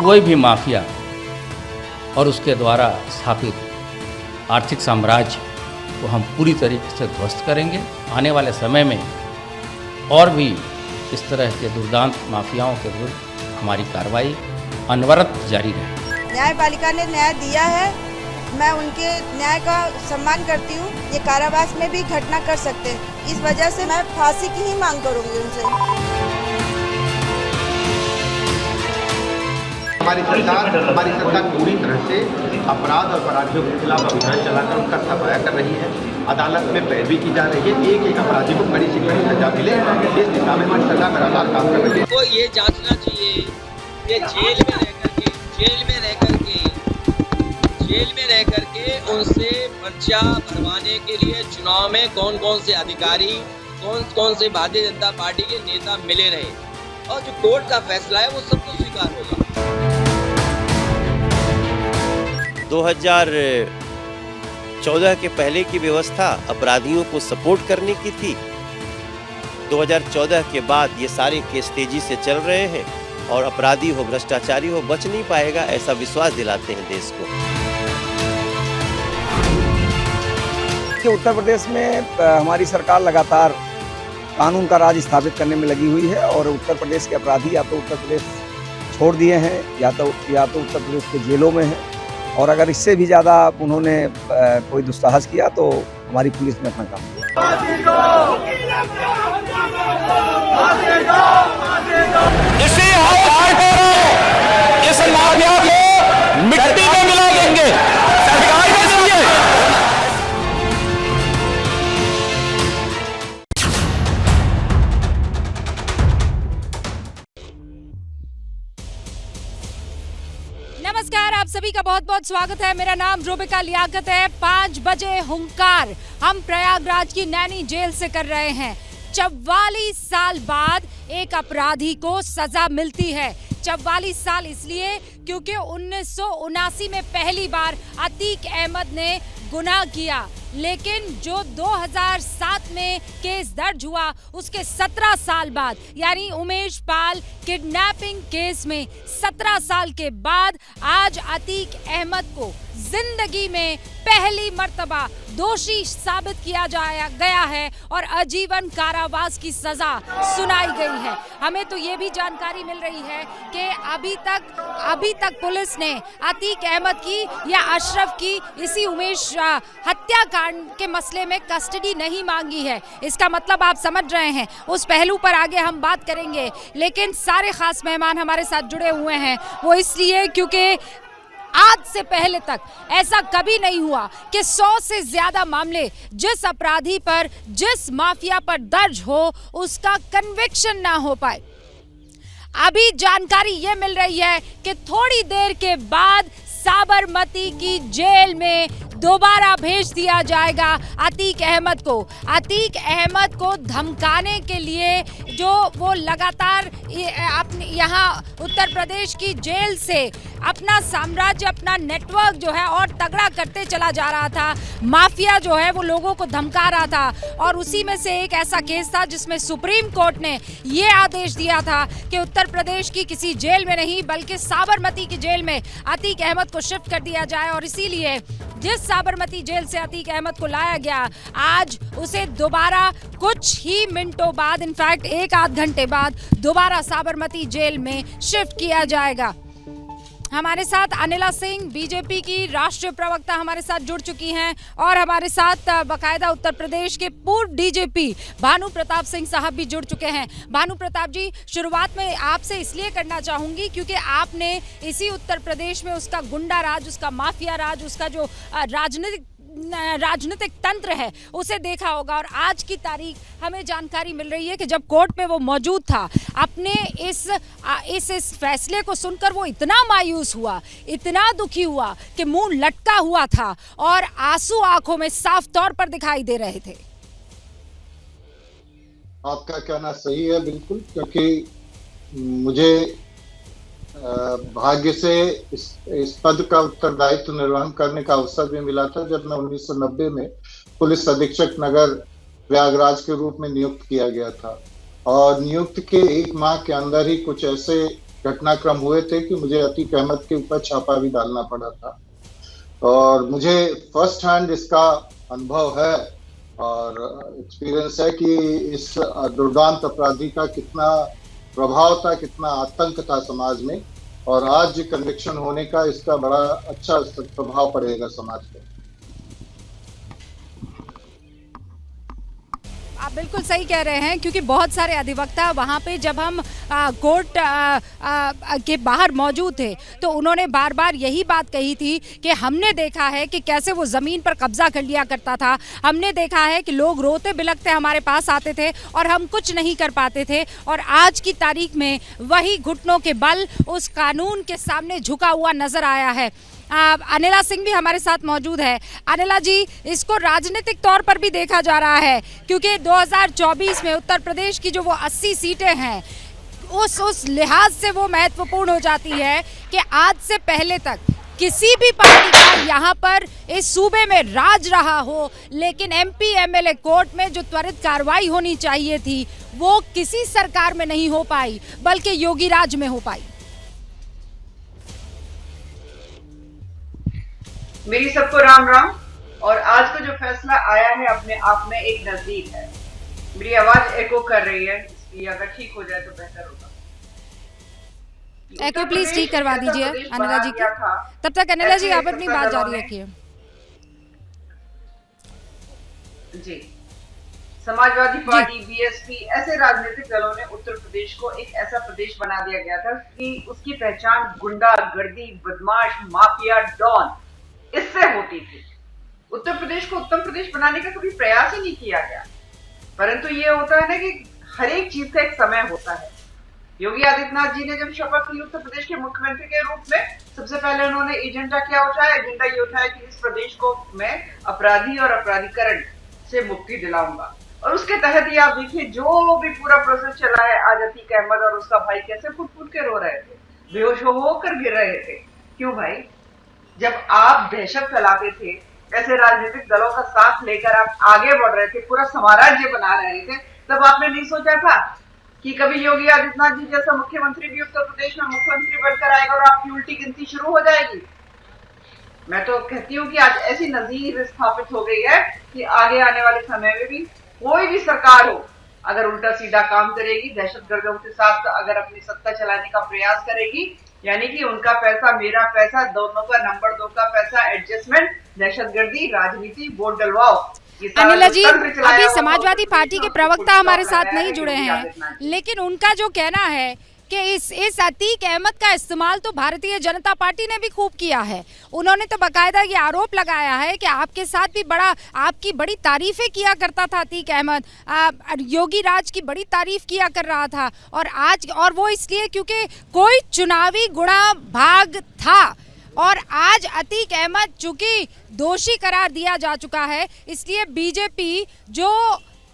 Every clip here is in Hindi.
कोई भी माफिया और उसके द्वारा स्थापित आर्थिक साम्राज्य को हम पूरी तरीके से ध्वस्त करेंगे। आने वाले समय में और भी इस तरह के दुर्दांत माफियाओं के विरुद्ध हमारी कार्रवाई अनवरत जारी रहेगी। न्यायपालिका ने न्याय दिया है, मैं उनके न्याय का सम्मान करती हूँ। ये कारावास में भी घटना कर सकते हैं, इस वजह से मैं फांसी की ही मांग करूँगी उनसे। हमारी सरकार पूरी तरह से अपराध और अपराधियों के खिलाफ अभियान चलाकर उनका सफाया कर रही है। अदालत में पैरवी की जा रही है, एक अपराधी को कड़ी से कड़ी सजा मिले, इस दिशा में हमारी सरकार लगातार काम कर रही है। तो ये जांचना चाहिए कि जेल में रह करके उनसे पर्चा भरवाने के लिए चुनाव में कौन कौन से अधिकारी, कौन से भारतीय जनता पार्टी के नेता मिले रहे, और जो कोर्ट का फैसला है वो सबको स्वीकार होगा। 2014 के पहले की व्यवस्था अपराधियों को सपोर्ट करने की थी। 2014 के बाद ये सारे केस तेजी से चल रहे हैं और अपराधी हो, भ्रष्टाचारी हो, बच नहीं पाएगा, ऐसा विश्वास दिलाते हैं देश को। उत्तर प्रदेश में हमारी सरकार लगातार कानून का राज स्थापित करने में लगी हुई है और उत्तर प्रदेश के अपराधी या तो उत्तर प्रदेश छोड़ दिए हैं या तो उत्तर प्रदेश के जेलों में हैं, और अगर इससे भी ज़्यादा उन्होंने कोई दुस्साहस किया तो हमारी पुलिस ने अपना काम किया। इसी इस माफिया को मिट्टी में मिला देंगे, सरकार में देंगे। नमस्कार, आप सभी का बहुत बहुत स्वागत है। मेरा नाम रूबिका लियाकत है। 5 बजे हुंकार हम प्रयागराज की नैनी जेल से कर रहे हैं। 44 साल बाद एक अपराधी को सजा मिलती है। 44 साल इसलिए क्योंकि 1979 में पहली बार अतीक अहमद ने गुनाह किया, लेकिन जो 2007 में केस दर्ज हुआ उसके 17 साल बाद, यानी उमेश पाल किडनैपिंग केस में 17 साल के बाद आज अतीक अहमद को जिंदगी में पहली मर्तबा दोषी साबित किया गया है और आजीवन कारावास की सजा सुनाई गई है। हमें तो ये भी जानकारी मिल रही है कि अभी तक पुलिस ने अतीक अहमद की या अशरफ की इसी उमेश हत्याकांड के मसले में कस्टडी नहीं मांगी है। इसका मतलब आप समझ रहे हैं। उस पहलू पर आगे हम बात करेंगे, लेकिन सारे खास मेहमान हमारे साथ जुड़े हुए हैं वो इसलिए क्योंकि आज से पहले तक ऐसा कभी नहीं हुआ कि 100 से ज्यादा मामले जिस अपराधी पर, जिस माफिया पर दर्ज हो उसका कन्विक्शन ना हो पाए। अभी जानकारी ये मिल रही है कि थोड़ी देर के बाद साबरमती की जेल में दोबारा भेज दिया जाएगा अतीक अहमद को। अतीक अहमद को धमकाने के लिए जो वो लगातार यहाँ उत्तर प्रदेश की जेल से अपना साम्राज्य, अपना नेटवर्क जो है और तगड़ा करते चला जा रहा था। माफिया जो है वो लोगों को धमका रहा था, और उसी में से एक ऐसा केस था जिसमें सुप्रीम कोर्ट ने ये आदेश दिया था कि उत्तर प्रदेश की किसी जेल में नहीं बल्कि साबरमती की जेल में अतीक अहमद को शिफ्ट कर दिया जाए। और इसीलिए जिस साबरमती जेल से अतीक अहमद को लाया गया, आज उसे दोबारा कुछ ही मिनटों बाद, इनफैक्ट 1 आध घंटे बाद दोबारा साबरमती जेल में शिफ्ट किया जाएगा। हमारे साथ अनिला सिंह, बीजेपी की राष्ट्रीय प्रवक्ता हमारे साथ जुड़ चुकी हैं, और हमारे साथ बाकायदा उत्तर प्रदेश के पूर्व डीजीपी भानु प्रताप सिंह साहब भी जुड़ चुके हैं। भानु प्रताप जी, शुरुआत में आपसे इसलिए करना चाहूंगी क्योंकि आपने इसी उत्तर प्रदेश में उसका गुंडा राज, उसका माफिया राज, उसका जो राजनीतिक तंत्र है उसे देखा होगा, और आज की तारीख हमें जानकारी मिल रही है कि जब कोर्ट में वो मौजूद था, अपने इस फैसले को सुनकर वो इतना मायूस हुआ, इतना दुखी हुआ कि मुंह लटका हुआ था और आंसू आंखों में साफ तौर पर दिखाई दे रहे थे। आपका कहना सही है बिल्कुल, क्योंकि मुझे भाग्य से इस पद का उत्तरदायित्व निर्वहन करने का अवसर भी मिला था जब मैं 1990 में पुलिस अधीक्षक नगर प्रयागराज के रूप में नियुक्त किया गया था। और नियुक्त के 1 माह के अंदर ही कुछ ऐसे घटनाक्रम हुए थे कि मुझे अतीक अहमद के ऊपर छापा भी डालना पड़ा था, और मुझे फर्स्ट हैंड इसका अनुभव है और एक्सपीरियंस है कि इस दुर्दांत अपराधी का कितना प्रभाव था, कितना आतंक था समाज में, और आज कन्विक्शन होने का इसका बड़ा अच्छा प्रभाव पड़ेगा समाज पर। आप बिल्कुल सही कह रहे हैं, क्योंकि बहुत सारे अधिवक्ता वहाँ पे जब हम कोर्ट के बाहर मौजूद थे तो उन्होंने बार बार यही बात कही थी कि हमने देखा है कि कैसे वो ज़मीन पर कब्जा कर लिया करता था, हमने देखा है कि लोग रोते बिलखते हमारे पास आते थे और हम कुछ नहीं कर पाते थे, और आज की तारीख में वही घुटनों के बल उस कानून के सामने झुका हुआ नजर आया है। अनिला सिंह भी हमारे साथ मौजूद है। अनिला जी, इसको राजनीतिक तौर पर भी देखा जा रहा है, क्योंकि 2024 में उत्तर प्रदेश की जो वो 80 सीटें हैं उस लिहाज से वो महत्वपूर्ण हो जाती है कि आज से पहले तक किसी भी पार्टी का यहाँ पर इस सूबे में राज रहा हो, लेकिन MP MLA कोर्ट में जो त्वरित कार्रवाई होनी चाहिए थी वो किसी सरकार में नहीं हो पाई, बल्कि योगी राज में हो पाई। मेरी सबको राम राम। और आज का जो फैसला आया है अपने आप में एक नजदीक है। मेरी आवाज एको कर रही है, इसलिए अगर ठीक हो जाए तो बेहतर होगा। एको प्लीज ठीक करवा दीजिए अनिला जी की। तब तक अनिला जी आप अपनी बात जारी रखिए। जी, समाजवादी पार्टी, BSP ऐसे राजनीतिक दलों ने उत्तर प्रदेश को एक ऐसा प्रदेश बना दिया गया था कि उसकी पहचान गुंडा गर्दी, बदमाश, माफिया, डॉन इससे होती थी। उत्तर प्रदेश को उत्तम प्रदेश बनाने का कभी प्रयास ही नहीं किया गया। परंतु ये होता है ना कि हर एक चीज का एक समय होता है। योगी आदित्यनाथ जी ने जब शपथ ली उत्तर प्रदेश के मुख्यमंत्री के रूप में, सबसे पहले उन्होंने एजेंडा क्या उठाया? एजेंडा ये उठाया कि इस प्रदेश को मैं अपराधी और अपराधीकरण से मुक्ति दिलाऊंगा। और उसके तहत ही आप देखिए जो भी पूरा प्रोसेस चला है। आज अतीक अहमद और उसका भाई कैसे फुट फुट के रो रहे थे, बेहोश होकर गिर रहे थे। क्यों भाई? जब आप दहशत फैलाते थे, ऐसे राजनीतिक दलों का साथ लेकर आप आगे बढ़ रहे थे, पूरा साम्राज्य बना रहे थे, तब आपने नहीं सोचा था कि कभी योगी आदित्यनाथ जी जैसा मुख्यमंत्री भी उत्तर प्रदेश में मुख्यमंत्री बनकर आएगा और आपकी उल्टी गिनती शुरू हो जाएगी? मैं तो कहती हूँ कि आज ऐसी नजीर स्थापित हो गई है कि आगे आने वाले समय में भी कोई भी सरकार हो, अगर उल्टा सीधा काम करेगी, दहशतगर्दों के साथ अगर अपनी सत्ता चलाने का प्रयास करेगी, यानी कि उनका पैसा मेरा पैसा, दोनों का नंबर 2 का पैसा, एडजस्टमेंट, दहशतगर्दी, राजनीति, वोट डलवाओ। अनिला जी, अभी समाजवादी पार्टी के प्रवक्ता हमारे साथ नहीं जुड़े हैं, लेकिन उनका जो कहना है कि इस अतीक अहमद का इस्तेमाल तो भारतीय जनता पार्टी ने भी खूब किया है। उन्होंने तो बाकायदा ये आरोप लगाया है कि आपके साथ भी आपकी बड़ी तारीफें किया करता था अतीक अहमद, योगी राज की बड़ी तारीफ किया कर रहा था, और वो इसलिए क्योंकि कोई चुनावी गुणा भाग था, और आज अतीक अहमद चूंकि दोषी करार दिया जा चुका है, इसलिए बीजेपी जो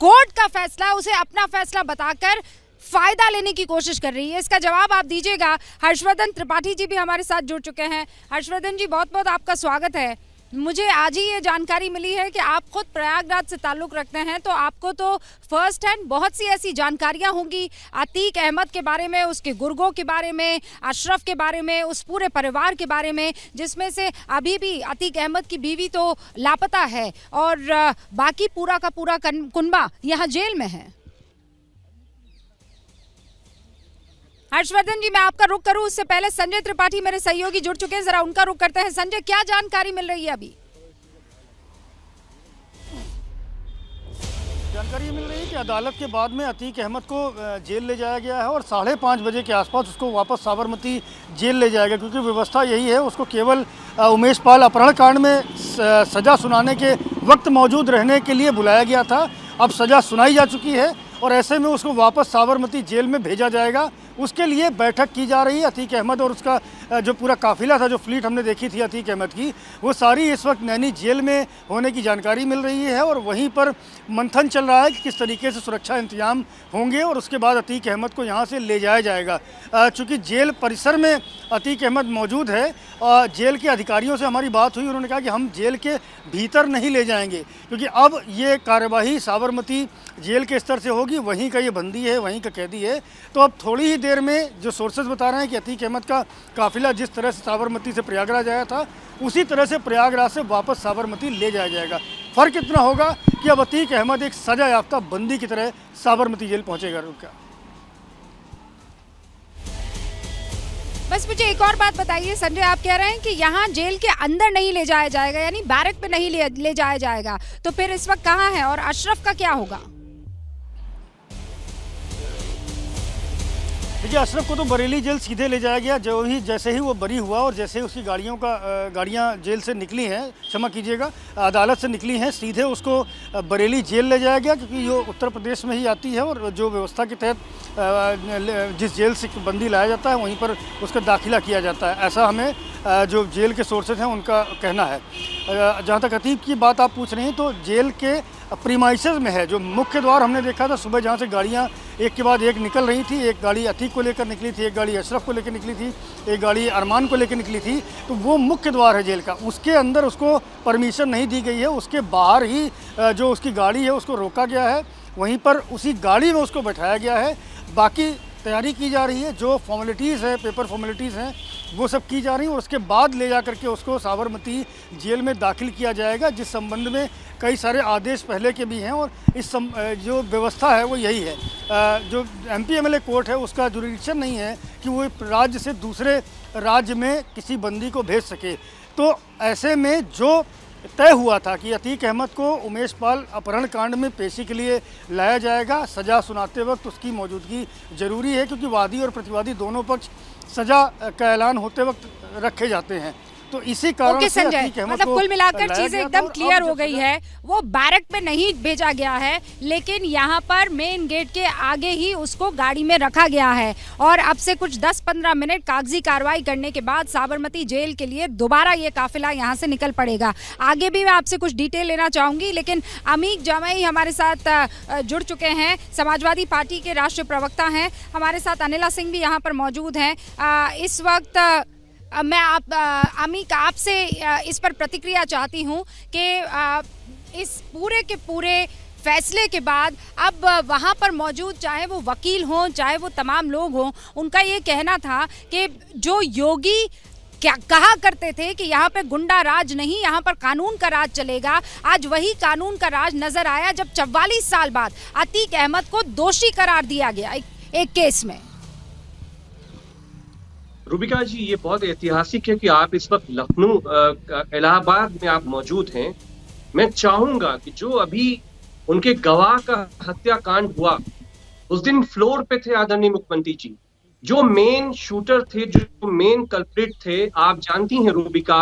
कोर्ट का फैसला उसे अपना फैसला बताकर फायदा लेने की कोशिश कर रही है। इसका जवाब आप दीजिएगा। हर्षवर्धन त्रिपाठी जी भी हमारे साथ जुड़ चुके हैं। हर्षवर्धन जी, बहुत बहुत आपका स्वागत है। मुझे आज ही ये जानकारी मिली है कि आप खुद प्रयागराज से ताल्लुक़ रखते हैं, तो आपको तो फर्स्ट हैंड बहुत सी ऐसी जानकारियां होंगी अतीक अहमद के बारे में, उसके गुर्गों के बारे में, अशरफ के बारे में, उस पूरे परिवार के बारे में, जिसमें से अभी भी अतीक अहमद की बीवी तो लापता है और बाकी पूरा का पूरा कुनबा यहाँ जेल में है। हर्षवर्धन जी, मैं आपका रुख करूं उससे पहले संजय त्रिपाठी मेरे सहयोगी जुड़ चुके हैं, जरा उनका रुख करते हैं। संजय, क्या जानकारी मिल रही है अभी? जानकारी मिल रही है कि अदालत के बाद में अतीक अहमद को जेल ले जाया गया है और 5:30 बजे के आसपास उसको वापस साबरमती जेल ले जाएगा, क्योंकि व्यवस्था यही है, उसको केवल उमेश पाल अपहरण कांड में सज़ा सुनाने के वक्त मौजूद रहने के लिए बुलाया गया था। अब सज़ा सुनाई जा चुकी है और ऐसे में उसको वापस साबरमती जेल में भेजा जाएगा। उसके लिए बैठक की जा रही है। अतीक अहमद और उसका जो पूरा काफिला था, जो फ्लीट हमने देखी थी अतीक अहमद की, वो सारी इस वक्त नैनी जेल में होने की जानकारी मिल रही है और वहीं पर मंथन चल रहा है कि किस तरीके से सुरक्षा इंतजाम होंगे और उसके बाद अतीक अहमद को यहाँ से ले जाया जाएगा। चूँकि जेल परिसर में अतीक अहमद मौजूद है, जेल के अधिकारियों से हमारी बात हुई, उन्होंने कहा कि हम जेल के भीतर नहीं ले जाएंगे, क्योंकि अब ये कार्यवाही साबरमती जेल के स्तर से होगी क्योंकि वहीं का ये बंदी है, वहीं का कैदी है। तो अब थोड़ी ही देर में जो सोर्सेज बता रहे हैं कि अतीक अहमद का काफिला जिस तरह से साबरमती से प्रयागराज आया था, उसी तरह से प्रयागराज से वापस साबरमती ले जाया जाएगा। फ़र्क इतना होगा कि अब अतीक अहमद एक सजा याफ्ता बंदी की तरह साबरमती जेल पहुँचेगा। रुका बस मुझे एक और बात बताइए संजय, आप कह रहे हैं कि यहाँ जेल के अंदर नहीं ले जाया जाएगा, यानी बैरक पे नहीं ले जाया जाएगा, तो फिर इस वक्त कहाँ है और अशरफ का क्या होगा? देखिए, अशरफ को तो बरेली जेल सीधे ले जाया गया। जैसे ही वो बरी हुआ और जैसे ही उसकी गाड़ियाँ जेल से निकली हैं, क्षमा कीजिएगा, अदालत से निकली हैं, सीधे उसको बरेली जेल ले जाया गया, क्योंकि ये उत्तर प्रदेश में ही आती है और जो व्यवस्था के तहत जिस जेल से बंदी लाया जाता है वहीं पर उसका दाखिला किया जाता है। ऐसा हमें जो जेल के सोर्सेज हैं उनका कहना है। जहाँ तक अतीक की बात आप पूछ रहे हैं, तो जेल के प्रीमाइसेस में है। जो मुख्य द्वार हमने देखा था सुबह, जहाँ से गाड़ियाँ एक के बाद एक निकल रही थी, एक गाड़ी अतीक को लेकर निकली थी, एक गाड़ी अशरफ को लेकर निकली थी, एक गाड़ी अरमान को लेकर निकली थी, तो वो मुख्य द्वार है जेल का। उसके अंदर उसको परमिशन नहीं दी गई है, उसके बाहर ही जो उसकी गाड़ी है उसको रोका गया है, वहीं पर उसी गाड़ी में उसको बैठाया गया है। बाकी तैयारी की जा रही है, जो फॉर्मेलिटीज़ है, पेपर फॉर्मेलिटीज़ हैं, वो सब की जा रही है और उसके बाद ले जा करके उसको साबरमती जेल में दाखिल किया जाएगा, जिस संबंध में कई सारे आदेश पहले के भी हैं। और जो व्यवस्था है वो यही है। जो MP-MLA कोर्ट है उसका जुरिडिक्शन नहीं है कि वो राज्य से दूसरे राज्य में किसी बंदी को भेज सके। तो ऐसे में जो तय हुआ था कि अतीक अहमद को उमेश पाल अपहरण कांड में पेशी के लिए लाया जाएगा, सज़ा सुनाते वक्त उसकी मौजूदगी ज़रूरी है, क्योंकि वादी और प्रतिवादी दोनों पक्ष सज़ा का ऐलान होते वक्त रखे जाते हैं। तो इसी कारण से अतीक अहमद मतलब कुल मिलाकर चीजें एकदम क्लियर हो गई है। वो बैरक में नहीं भेजा गया है, लेकिन यहाँ पर मेन गेट के आगे ही उसको गाड़ी में रखा गया है और अब से कुछ 10-15 मिनट कागजी कार्रवाई करने के बाद साबरमती जेल के लिए दोबारा ये काफिला यहाँ से निकल पड़ेगा। आगे भी मैं आपसे कुछ डिटेल लेना चाहूंगी, लेकिन अमीक जामई हमारे साथ जुड़ चुके हैं, समाजवादी पार्टी के राष्ट्रीय प्रवक्ता हैं। हमारे साथ अनिला सिंह भी यहाँ पर मौजूद हैं। इस वक्त मैं अमीक आपसे इस पर प्रतिक्रिया चाहती हूँ कि इस पूरे के पूरे फैसले के बाद अब वहाँ पर मौजूद चाहे वो वकील हों, चाहे वो तमाम लोग हों, उनका ये कहना था कि जो योगी क्या कहा करते थे कि यहाँ पे गुंडा राज नहीं, यहाँ पर कानून का राज चलेगा, आज वही कानून का राज नजर आया जब 44 साल बाद अतीक अहमद को दोषी करार दिया गया एक केस में। रूबिका जी, ये बहुत ऐतिहासिक है कि आप इस वक्त लखनऊ इलाहाबाद में आप मौजूद हैं। मैं चाहूंगा कि जो अभी उनके गवाह का हत्याकांड हुआ, उस दिन फ्लोर पे थे आदरणीय मुख्यमंत्री जी, जो मेन शूटर थे, जो मेन कल्प्रिट थे, आप जानती हैं रूबिका,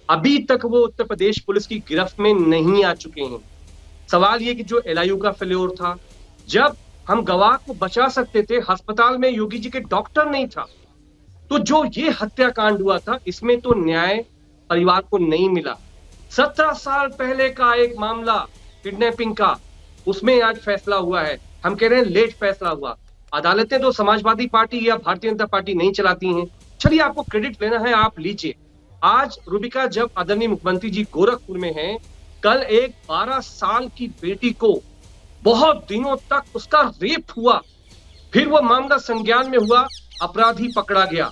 अभी तक वो उत्तर प्रदेश पुलिस की गिरफ्त में नहीं आ चुके हैं। सवाल ये कि जो LIU का फेल्योर था, जब हम गवाह को बचा सकते थे, अस्पताल में योगी जी के डॉक्टर नहीं था, तो जो ये हत्याकांड हुआ था इसमें तो न्याय परिवार को नहीं मिला। 17 साल पहले का एक मामला किडनैपिंग का, उसमें आज फैसला हुआ है। हम कह रहे हैं लेट फैसला हुआ। अदालतें तो समाजवादी पार्टी या भारतीय जनता पार्टी नहीं चलाती हैं। चलिए, आपको क्रेडिट लेना है, आप लीजिए। आज रूबिका, जब आदरणीय मुख्यमंत्री जी गोरखपुर में हैं, कल एक 12 साल की बेटी को बहुत दिनों तक उसका रेप हुआ, फिर वो मामला संज्ञान में हुआ, अपराधी पकड़ा गया।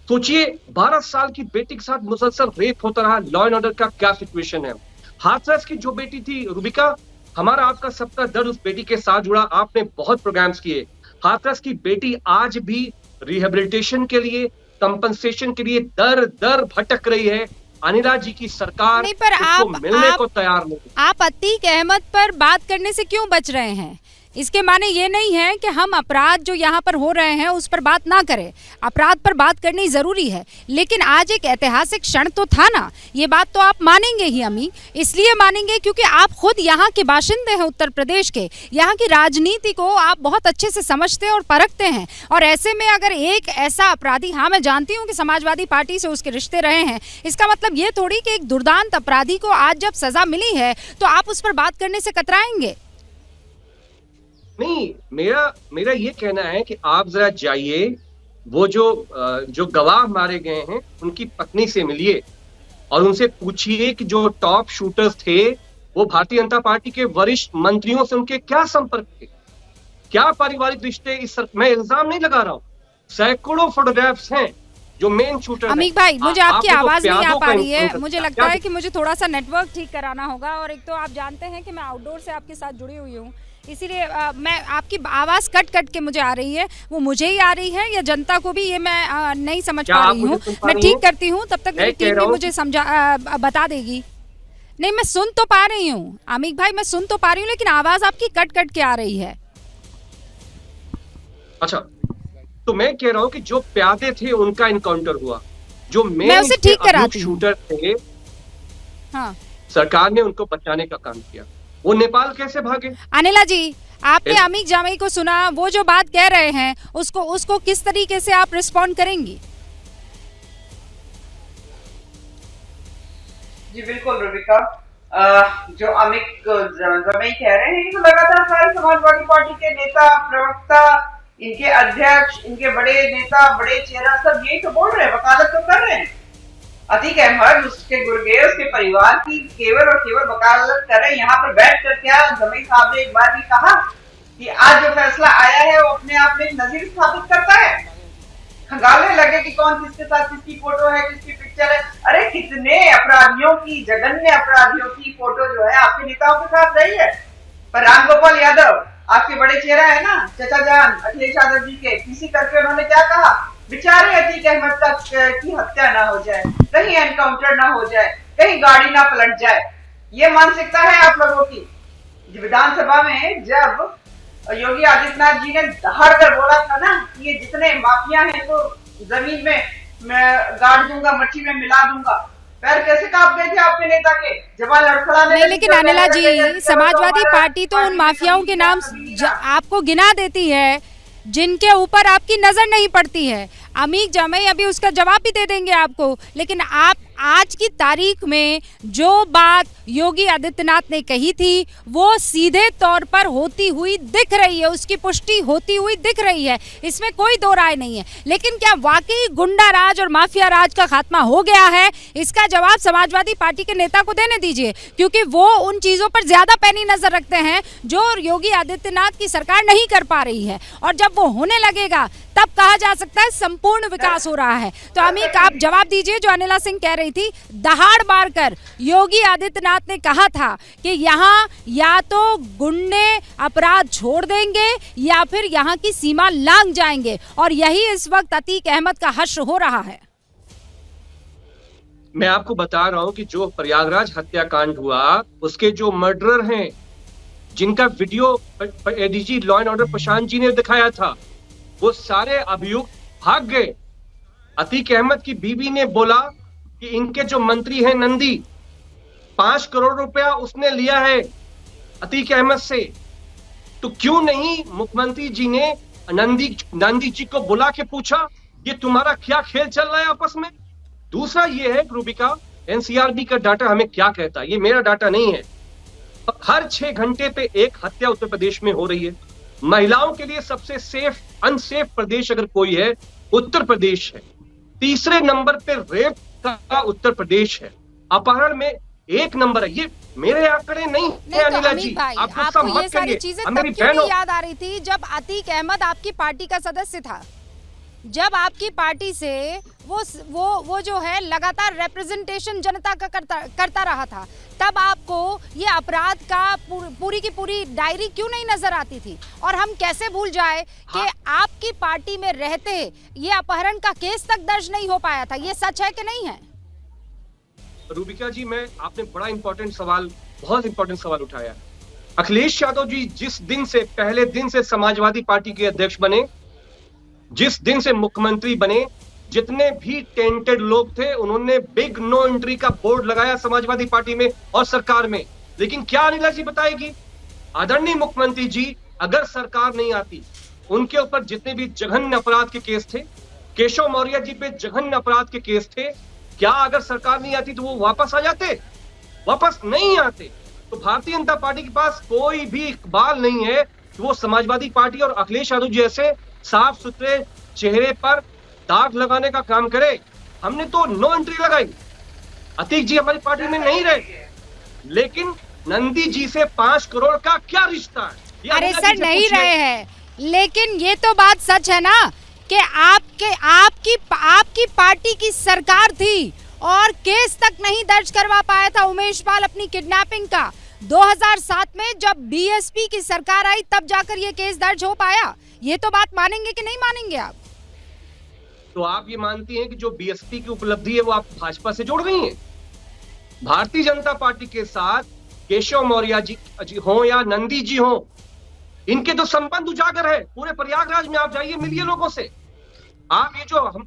सोचिए, 12 साल की बेटी के साथ मुसलसल रेप होता रहा। लॉ एंड ऑर्डर का क्या सिचुएशन है। हाथरस की जो बेटी थी रूबिका, हमारा आपका सबका दर्द उस बेटी के साथ जुड़ा। आपने बहुत प्रोग्राम्स किए। हाथरस की बेटी आज भी रिहेबिलिटेशन के लिए, कंपनसेशन के लिए दर दर भटक रही है। अनिला जी की सरकार नहीं, पर उसको मिलने को तैयार नहीं। आप अतीक अहमद पर बात करने से क्यों बच रहे हैं? इसके माने ये नहीं है कि हम अपराध जो यहाँ पर हो रहे हैं उस पर बात ना करें। अपराध पर बात करनी जरूरी है, लेकिन आज एक ऐतिहासिक क्षण तो था ना, ये बात तो आप मानेंगे ही अमी। इसलिए मानेंगे क्योंकि आप खुद यहाँ के बाशिंदे हैं, उत्तर प्रदेश के। यहाँ की राजनीति को आप बहुत अच्छे से समझते और परखते हैं। और ऐसे में अगर एक ऐसा अपराधी, हाँ मैं जानती हूँ कि समाजवादी पार्टी से उसके रिश्ते रहे हैं, इसका मतलब ये थोड़ी कि एक दुर्दांत अपराधी को आज जब सजा मिली है तो आप उस पर बात करने से कतराएंगे। नहीं, मेरा ये कहना है कि आप जरा जाइए, वो जो गवाह मारे गए हैं उनकी पत्नी से मिलिए और उनसे पूछिए कि जो टॉप शूटर्स थे वो भारतीय जनता पार्टी के वरिष्ठ मंत्रियों से उनके क्या संपर्क थे। क्या पारिवारिक रिश्ते मैं इल्जाम नहीं लगा रहा हूँ, सैकड़ों फोटोग्राफ्स हैं जो मेन शूटर। अमीक भाई, मुझे आपकी आवाज नहीं आ पा रही है, मुझे लगता है कि मुझे थोड़ा सा नेटवर्क ठीक कराना होगा। और एक तो आप जानते हैं कि मैं आउटडोर से आपके साथ जुड़ी हुई हूँ, इसीलिए मैं आपकी आवाज़ कट कट के मुझे आ रही है, वो मुझे ही आ रही है या जनता को भी, ये मैं नहीं समझ पा रही हूँ। मैं ठीक करती हूँ, तब तक मेरी टीम भी मुझे बता देगी। नहीं, मैं सुन तो पा रही हूँ अमीक भाई, मैं सुन तो पा रही हूँ, लेकिन आवाज़ आपकी कट कट के आ रही है। अच्छा, तो मैं कह रहा हूँ कि जो प्यादे थे उनका इनकाउंटर हुआ, जो मैं उसे ठीक कराती हूँ। शूटर थे, हाँ, सरकार ने उनको बचाने का काम किया। वो नेपाल कैसे भागे? अनिला जी, आपने अमीक जामई को सुना, वो जो बात कह रहे हैं उसको किस तरीके से आप रिस्पॉन्ड करेंगी? जी बिल्कुल रूबिका, जो अमीक जामई कह रहे हैं, तो लगातार सारे समाजवादी पार्टी के नेता, प्रवक्ता, इनके अध्यक्ष, इनके बड़े नेता, बड़े चेहरा सब यही तो बोल रहे हैं, वकालत तो कर रहे हैं। अतीक अहमद, उसके गुर्गे, उसके परिवार की केवल और केवल वकालत कर रहे हैं। यहाँ पर बैठ कर क्या जमई साहब ने एक बार भी कहा कि आज जो फैसला आया है वो अपने आप में नजीर स्थापित करता है? खंगालने लगे कि कौन किसके साथ किसकी फोटो है, किसकी पिक्चर है। अरे कितने अपराधियों की, जघन्य अपराधियों की फोटो जो है आपके नेताओं के साथ रही है। पर रामगोपाल यादव, आपके बड़े चेहरा है ना, चचा जान अखिलेश यादव जी के, किसी करके उन्होंने क्या कहा, बेचारे अतीक अहमद की हत्या ना हो जाए, कहीं एनकाउंटर ना हो जाए, कहीं गाड़ी ना पलट जाए। ये मानसिकता है आप लोगों की। विधानसभा में जब योगी आदित्यनाथ जी ने दहाड़ कर बोला था ना कि ये जितने माफिया हैं तो जमीन में मैं गाड़ दूंगा, मट्टी में मिला दूंगा, पैर कैसे कांप गए थे आपके नेता के जवान लड़खड़ाने। नहीं, लेकिन अनिला जी, समाजवादी पार्टी तो उन माफियाओं के नाम आपको गिना देती है जिनके ऊपर आपकी नजर नहीं पड़ती है। अमीक जामई अभी उसका जवाब भी दे देंगे आपको, लेकिन आप आज की तारीख में जो बात योगी आदित्यनाथ ने कही थी वो सीधे तौर पर होती हुई दिख रही है, उसकी पुष्टि होती हुई दिख रही है, इसमें कोई दो राय नहीं है। लेकिन क्या वाकई गुंडा राज और माफिया राज का खात्मा हो गया है, इसका जवाब समाजवादी पार्टी के नेता को देने दीजिए, क्योंकि वो उन चीजों पर ज्यादा पैनी नजर रखते हैं जो योगी आदित्यनाथ की सरकार नहीं कर पा रही है। और जब वो होने लगेगा तब कहा जा सकता है संपूर्ण विकास हो रहा है। तो अमीक, आप जवाब दीजिए। जो अनिला सिंह कह रही थी, दहाड़ मारकर योगी आदित्यनाथ ने कहा था कि यहाँ या तो गुंडे अपराध छोड़ देंगे या फिर यहाँ की सीमा लांघ जाएंगे, और यही इस वक्त अतीक अहमद का हश्र हो रहा है। मैं आपको बता रहा हूं कि जो प्रयागराज हत्याकांड हुआ, उसके जो मर्डरर हैं, जिनका video ADG law and order Prashant ji ने दिखाया था, वो सारे अभियुक्त भाग गए। अतीक अहमद की बीवी ने बोला कि इनके जो मंत्री हैं नंदी, 5 करोड़ रुपया उसने लिया है अतीक अहमद से। तो क्यों नहीं मुख्यमंत्री जी ने नंदी जी को बुला के पूछा ये तुम्हारा क्या खेल चल रहा है आपस में? दूसरा ये है रूबिका, एनसीआरबी का डाटा हमें क्या कहता है, ये मेरा डाटा नहीं है। हर 6 घंटे पे एक हत्या उत्तर प्रदेश में हो रही है। महिलाओं के लिए सबसे सेफ अनसेफ प्रदेश अगर कोई है, उत्तर प्रदेश है। तीसरे नंबर पे रेप का उत्तर प्रदेश है। अपहरण में 1 नंबर है। ये मेरे आंकड़े नहीं है अनिला जी, आपको ये सारी चीजें तब क्यों नहीं याद आ रही थी जब अतीक अहमद आपकी पार्टी का सदस्य था, जब आपकी पार्टी से वो जो है लगातार रिप्रेजेंटेशन जनता का करता रहा था, तब आपको ये अपराध का पूरी की पूरी डायरी क्यों नहीं नजर आती थी? और हम कैसे भूल जाए कि आपकी पार्टी में रहते ये अपहरण का केस तक दर्ज नहीं हो पाया था। ये सच है कि नहीं है? रूबिका जी, आपने बड़ा इंपॉर्टेंट सवाल, बहुत इंपॉर्टेंट सवाल उठाया। अखिलेश यादव जी जिस दिन से, पहले दिन से समाजवादी पार्टी के अध्यक्ष बने, जिस दिन से मुख्यमंत्री बने, जितने भी टेंटेड लोग थे उन्होंने बिग नो एंट्री का बोर्ड लगाया समाजवादी पार्टी में और सरकार में। लेकिन क्या अनिला जी बताएगी, आदरणीय मुख्यमंत्री जी अगर सरकार नहीं आती, उनके ऊपर जितने भी जघन्य अपराध के केस थे, केशव मौर्य जी पे जघन्य अपराध के केस थे, क्या अगर सरकार नहीं आती तो वो वापस आ जाते? वापस नहीं आते। तो भारतीय जनता पार्टी के पास कोई भी इकबाल नहीं है कि वो समाजवादी पार्टी और अखिलेश यादव जी जैसे साफ सुथरे चेहरे पर दाग लगाने का काम करे। हमने तो नो एंट्री लगाई। अतीक जी हमारी पार्टी में नहीं रहे, लेकिन नंदी जी से 5 करोड़ का क्या रिश्ता है? अरे सर, नहीं रहे हैं, लेकिन ये तो बात सच है ना कि आपकी पार्टी की सरकार थी और केस तक नहीं दर्ज करवा पाया था उमेश पाल अपनी किडनैपिंग का। 2007 में जब बीएसपी की सरकार आई तब जाकर ये केस दर्ज हो पाया। ये तो बात मानेंगे कि नहीं मानेंगे आप? तो आप ये मानती हैं कि जो बीएसपी की उपलब्धि है वो आप भाजपा से जोड़ रही हैं? भारतीय जनता पार्टी के साथ केशव मौर्य जी हो या नंदी जी हो, इनके तो संबंध उजागर है। पूरे प्रयागराज में आप जाइए, मिलिए लोगों से। आप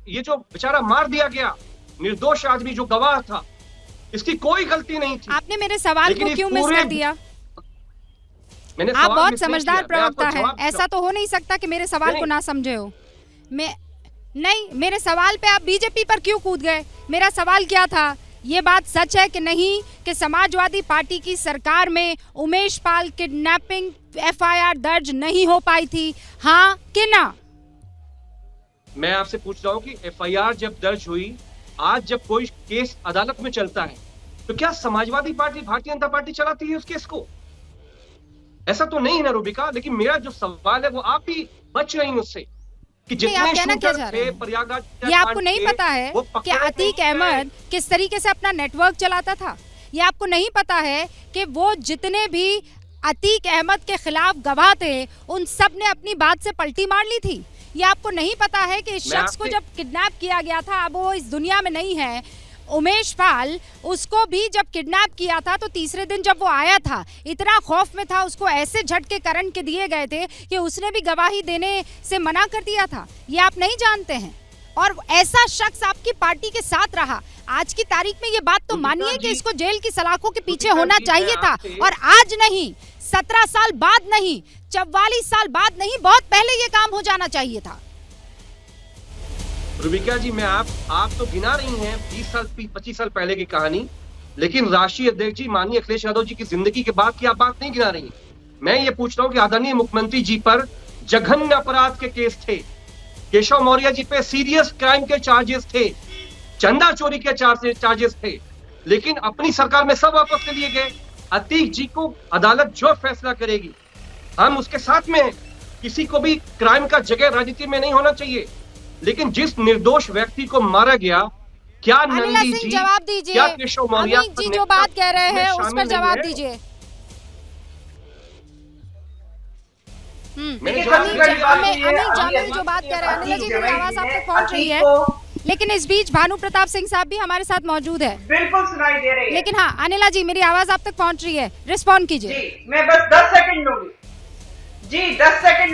ये जो बेचारा मार दिया गया निर्दोष आदमी जो गवाह था, इसकी कोई गलती नहीं थी। आपने मेरे सवाल को क्यों मिस कर दिया? आप बहुत समझदार प्रवक्ता है, ऐसा तो हो नहीं सकता कि मेरे सवाल को ना समझे हो। नहीं, मेरे सवाल पे आप बीजेपी पर क्यों कूद गए? मेरा सवाल क्या था? ये बात सच है कि नहीं कि समाजवादी पार्टी की सरकार में उमेश पाल किडनैपिंग एफआईआर दर्ज नहीं हो पाई थी, हाँ कि ना? मैं आपसे पूछ रहा हूँ कि एफआईआर जब दर्ज हुई, आज जब कोई केस अदालत में चलता है, तो क्या समाजवादी पार्टी, भारतीय जनता पार्टी चलाती है उस केस को? ऐसा तो नहीं है ना रूबिका। लेकिन मेरा जो सवाल है वो आप भी बच रही हैं उससे कि जितने शूटर थे प्रयागराज, ये आपको नहीं पता है कि अतीक अहमद किस तरीके से अपना नेटवर्क चलाता था? ये आपको नहीं पता है कि वो जितने भी अतीक अहमद के खिलाफ गवाह थे उन सब ने अपनी बात से पलटी मार ली थी? ये आपको नहीं पता है कि इस शख्स को जब किडनैप किया गया था, अब वो इस दुनिया में नहीं है, उमेश पाल, उसको भी जब किडनैप किया था तो तीसरे दिन जब वो आया था इतना खौफ में था, उसको ऐसे झटके करंट के दिए गए थे कि उसने भी गवाही देने से मना कर दिया था। ये आप नहीं जानते हैं? और ऐसा शख्स आपकी पार्टी के साथ रहा। आज की तारीख में ये बात तो मानिए कि इसको जेल की सलाखों के पीछे होना चाहिए था, और आज नहीं, 17 साल बाद नहीं, 44 साल बाद नहीं, बहुत पहले ये काम हो जाना चाहिए था। रूबिका जी, मैं आप तो गिना रही हैं 20 साल 25 साल पहले की कहानी, लेकिन राष्ट्रीय अध्यक्ष जी माननीय अखिलेश यादव जी की जिंदगी के बाद की आप बात नहीं गिना रही। मैं ये पूछ रहा हूँ कि आदरणीय मुख्यमंत्री जी पर जघन्य अपराध के केस थे, केशव मौर्य जी पे सीरियस क्राइम के चार्जेस थे, चंदा चोरी के चार्जेस थे, लेकिन अपनी सरकार में सब वापस ले लिए गए। अतीक जी को अदालत जो फैसला करेगी हम उसके साथ में हैं। किसी को भी क्राइम का जगह राजनीति में नहीं होना चाहिए, लेकिन जिस निर्दोष व्यक्ति को मारा गया, क्या नंदी जी, जवाब दीजिए, क्या केशव मौर्य जी जो बात कह रहे हैं उस पर जवाब दीजिए। अमित जामिल जो बात कह रहे हैं, अनिला जी मेरी आवाज आप तक पहुंच रही है, लेकिन इस बीच भानु प्रताप सिंह साहब भी हमारे साथ मौजूद है। बिल्कुल सुनाई दे रही है। लेकिन हाँ अनिला जी मेरी आवाज आप तक पहुंच रही है, रिस्पॉन्ड कीजिए। मैं बस 10 सेकंड लूंगी जी, 10 सेकंड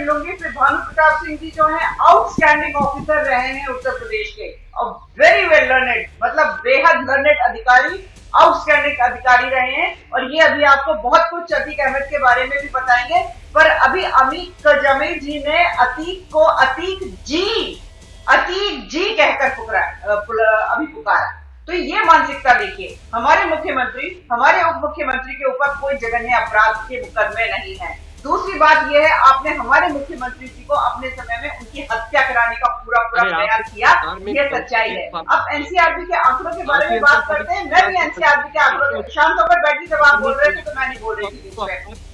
लूंगी। फिर भानु प्रताप सिंह जी जो है आउटस्टैंडिंग ऑफिसर रहे हैं उत्तर प्रदेश के, और वेरी वेल लर्नेड, मतलब बेहद लर्नेड अधिकारी, आउटस्टैंडिंग अधिकारी रहे हैं। और ये अभी आपको बहुत कुछ अतीक अहमद के बारे में भी बताएंगे, पर अभी अमित जामिल जी ने अतीक को अतीक जी कहकर अभी पुकारा। तो ये मानसिकता देखिए, हमारे मुख्यमंत्री, हमारे उप मुख्यमंत्री के ऊपर कोई जघन्य अपराध के मुकदमे नहीं है। दूसरी बात यह है, आपने हमारे मुख्यमंत्री जी को अपने समय में उनकी हत्या कराने का पूरा प्रयास किया, ये सच्चाई है। अब एनसीआरबी के आंकड़ों के बारे में बात करते हैं। मैं भी एनसीआरबी के आंकड़ों शांत होकर बैठी, जब आप बोल रहे थे तो मैं नहीं बोल रही थी।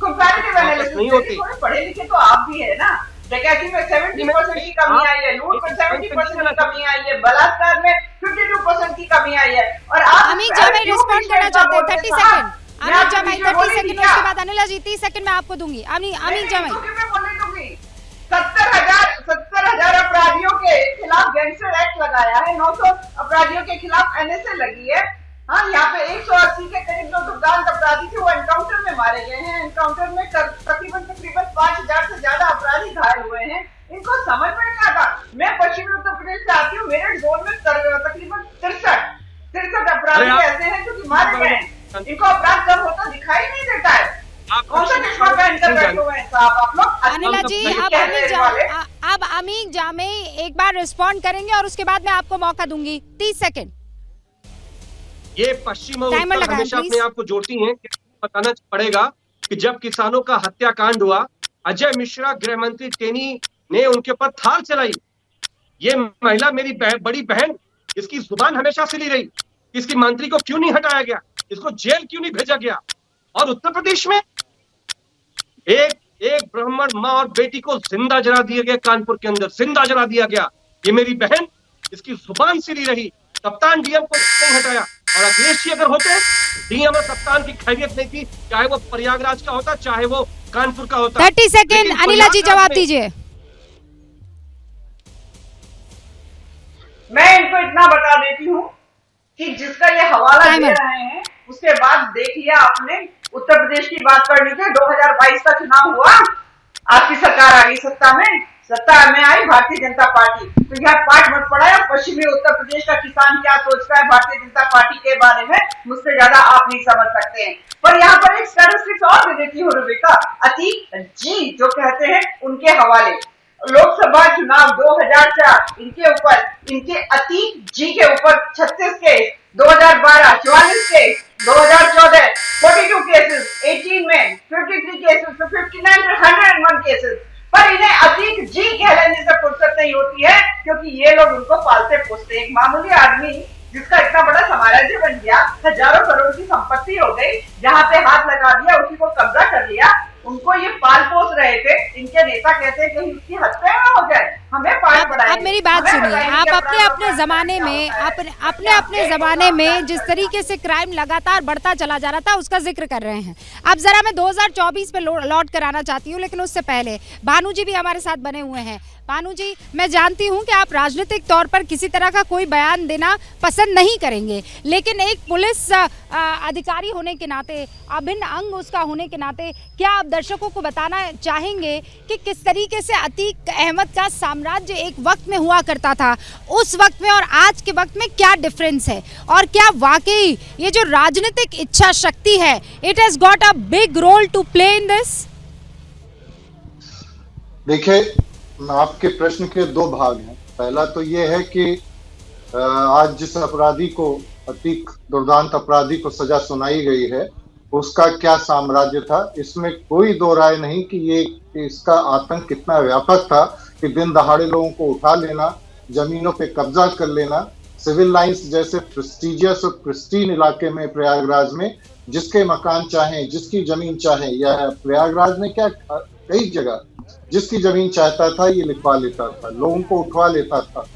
कंपैरेटिव एनालिसिस, थोड़े पढ़े लिखे तो आप भी है ना। डकैती में 70% की कमी आई है, लूट में 70% की कमी आई है, बलात्कार में 52% की कमी आई है। और आप अमित जामिल रिस्पॉन्ड करना चाहते हैं, 30 सेकंड। अमित जामिल 30 सेकंड, उसके बाद अनिला जी 30 सेकंड में आपको दूंगी। अमित जामिल 70,000 अपराधियों के खिलाफ गैंगस्टर एक्ट लगाया है, 900 अपराधियों के खिलाफ एनएसए लगी है। हाँ, यहाँ पे 180 के करीब जो दुर्दांत अपराधी थे वो एनकाउंटर में मारे गए हैं। एनकाउंटर में तकरीबन 5,000 से ज्यादा अपराधी घायल हुए हैं। इनको समझ में नहीं आता। मैं पश्चिमी उत्तर प्रदेश से आती हूँ, मेरे जोन में तकरीबन 63 अपराधी ऐसे हैं जो कि मारे गए हैं। इनको अपराध कब होता दिखाई नहीं देता है। कौन सा चश्मा पहन कर बैठे हुए हैं साहब आप लोग? अनिला जी अब अमित जामिल एक बार रिस्पॉन्ड करेंगे और उसके बाद मैं आपको मौका दूंगी, 30 सेकंड। ये पश्चिम और उत्तर हमेशा अपने आप को जोड़ती हैं। बताना पड़ेगा कि जब किसानों का हत्याकांड हुआ, अजय मिश्रा गृह मंत्री टेनी ने उनके ऊपर थाल चलाई। ये महिला मेरी बड़ी बहन, इसकी जुबान हमेशा सिली रही। इसकी मंत्री को क्यों नहीं हटाया गया, इसको जेल क्यों नहीं भेजा गया? और उत्तर प्रदेश में एक एक ब्राह्मण माँ और बेटी को जिंदा जला दिया गया, कानपुर के अंदर जिंदा जला दिया गया। ये मेरी बहन, इसकी जुबान सीधी रही, कप्तान डीएम को नहीं हटाया। और अखिलेश जी अगर होते, डीएम और कप्तान की खैरियत नहीं थी, चाहे वो प्रयागराज का होता, चाहे वो कानपुर का होता। 30 सेकेंड अनिला जी जवाब दीजिए। मैं इनको इतना बता देती हूँ कि जिसका ये हवाला दे रहे हैं, उसके बाद देख लिया आपने, उत्तर प्रदेश की बात करनी थी, 2022 का चुनाव हुआ, आपकी सरकार आ गई सत्ता में आई भारतीय जनता पार्टी। तो यह पाठ मत पढ़ाया, पश्चिमी उत्तर प्रदेश का किसान क्या सोचता है भारतीय जनता पार्टी के बारे में, मुझसे ज्यादा आप नहीं समझ सकते हैं। पर यहाँ पर एक स्टैटिस्टिक्स और दे देती हूँ रुबिका, अतीक जी जो कहते हैं उनके हवाले, लोकसभा चुनाव 2004 इनके ऊपर, इनके अतीक जी के ऊपर 36 केस, 2012 44 केस, 2014 42 केसेस, 18 में 53 केसेस, 59 में 101 केसेस। पर इन्हें अतीक जी कहने से फुर्सत नहीं होती है, क्योंकि ये लोग उनको पालते पोसते। एक मामूली आदमी जिसका इतना बड़ा साम्राज्य बन गया, हजारों करोड़ की संपत्ति हो गई, जहां पे हाथ लगा दिया उसी को कब्जा कर लिया, उनको ये पाल पोस रहे थे। इनके नेता कहते हैं कहीं उसकी हत्या ना हो जाए, हमें पाल पढ़ाएंगे। अब मेरी बात सुनिए, आप अपने जमाने में जिस तरीके से क्राइम लगातार बढ़ता चला जा रहा था उसका जिक्र कर रहे हैं। अब जरा मैं 2024 पे लौट कर आना चाहती हूँ, लेकिन उससे पहले भानु जी भी हमारे साथ बने हुए हैं। भानु जी, मैं जानती हूं कि आप राजनीतिक तौर पर किसी तरह का कोई बयान देना पसंद नहीं करेंगे, लेकिन एक पुलिस अधिकारी होने के नाते, अभिन्न अंग उसका होने के नाते, क्या आप दर्शकों को बताना चाहेंगे कि किस तरीके से अतीक अहमद का साम्राज्य एक वक्त में हुआ करता था, उस वक्त में और आज के वक्त में क्या डिफरेंस है, और क्या वाकई ये जो राजनीतिक इच्छा शक्ति है, it has got a big role to play in this? देखिए, आपके प्रश्न के दो भाग हैं। पहला तो ये है कि आज जिस अपराधी को, अतीक दुर्दांत अपराधी को सजा सुनाई गई है, उसका क्या साम्राज्य था, इसमें कोई दो राय नहीं कि ये इसका आतंक कितना व्यापक था कि दिन दहाड़े लोगों को उठा लेना, जमीनों पे कब्जा कर लेना, सिविल लाइंस जैसे प्रेस्टिजियस और प्रिस्टीन इलाके में प्रयागराज में जिसके मकान चाहे, जिसकी जमीन चाहे, या प्रयागराज में क्या कई जगह जिसकी जमीन चाहता था ये लिखवा लेता था, लोगों को उठवा लेता था।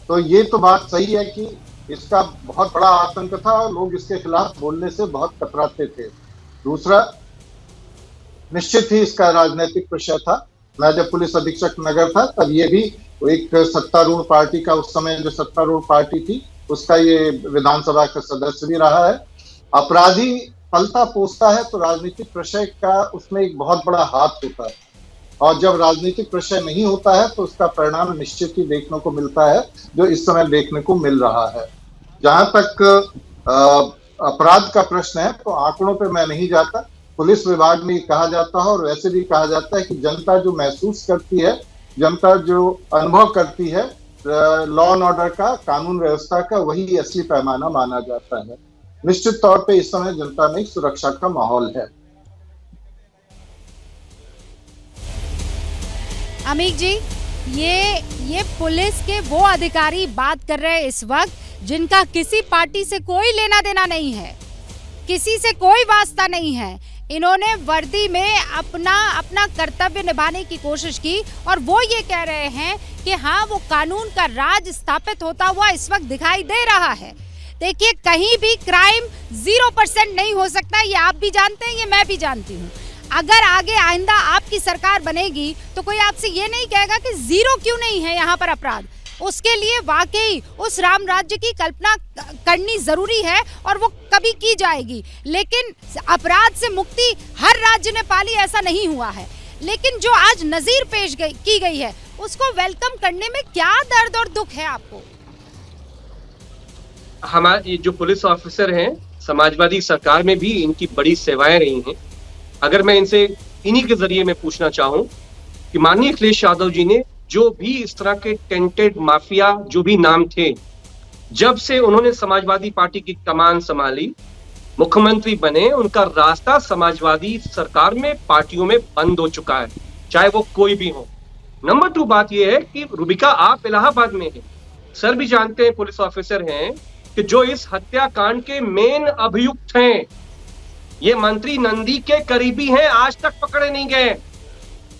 तो ये तो बात सही है कि इसका बहुत बड़ा आतंक था और लोग इसके खिलाफ बोलने से बहुत कतराते थे। दूसरा, निश्चित ही इसका राजनीतिक विषय था। मैं जब पुलिस अधीक्षक नगर था तब ये भी एक सत्तारूढ़ पार्टी का, उस समय जो सत्तारूढ़ पार्टी थी उसका ये विधानसभा का सदस्य भी रहा है। अपराधी पलता पोसता है तो राजनीतिक विषय का उसमें एक बहुत बड़ा हाथ होता है, और जब राजनीतिक विषय नहीं होता है तो उसका परिणाम निश्चित ही देखने को मिलता है, जो इस समय देखने को मिल रहा है। जहां तक अपराध का प्रश्न है तो आंकड़ों पे मैं नहीं जाता, पुलिस विभाग में कहा जाता है और वैसे भी कहा जाता है कि जनता जो महसूस करती है, जनता जो अनुभव करती है लॉ एंड ऑर्डर का, कानून व्यवस्था का, वही असली पैमाना माना जाता है। निश्चित तौर पे इस समय जनता में सुरक्षा का माहौल है। अमीक जी, ये पुलिस के वो अधिकारी बात कर रहे हैं इस वक्त जिनका किसी पार्टी से कोई लेना देना नहीं है, किसी से कोई वास्ता नहीं है। इन्होंने वर्दी में अपना कर्तव्य निभाने की कोशिश की और वो ये कह रहे हैं कि हाँ, वो कानून का राज स्थापित होता हुआ इस वक्त दिखाई दे रहा है। देखिए, कहीं भी क्राइम 0% नहीं हो सकता, ये आप भी जानते हैं, ये मैं भी जानती हूँ। अगर आगे आइंदा आपकी सरकार बनेगी तो कोई आपसे ये नहीं कहेगा कि जीरो क्यों नहीं है यहाँ पर अपराध। उसके लिए वाकई उस राम राज्य की कल्पना करनी जरूरी है और वो कभी की जाएगी, लेकिन अपराध से मुक्ति हर राज्य ने पाली ऐसा नहीं हुआ है। लेकिन जो आज नजीर पेश की गई है उसको वेलकम करने में क्या दर्द और दुख है आपको? हमारे जो पुलिस ऑफिसर हैं, समाजवादी सरकार में भी इनकी बड़ी सेवाएं रही हैं। अगर मैं इनसे इन्हीं के जरिए में पूछना चाहूं कि माननीय अखिलेश यादव जी ने जो भी इस तरह के टेंटेड माफिया जो भी नाम थे, जब से उन्होंने समाजवादी पार्टी की कमान संभाली, मुख्यमंत्री बने, उनका रास्ता समाजवादी सरकार में, पार्टियों में बंद हो चुका है, चाहे वो कोई भी हो। नंबर 2 बात यह है कि रुबिका, आप इलाहाबाद में हैं, सर भी जानते हैं, पुलिस ऑफिसर हैं, कि जो इस हत्याकांड के मेन अभियुक्त हैं ये मंत्री नंदी के करीबी हैं, आज तक पकड़े नहीं गए।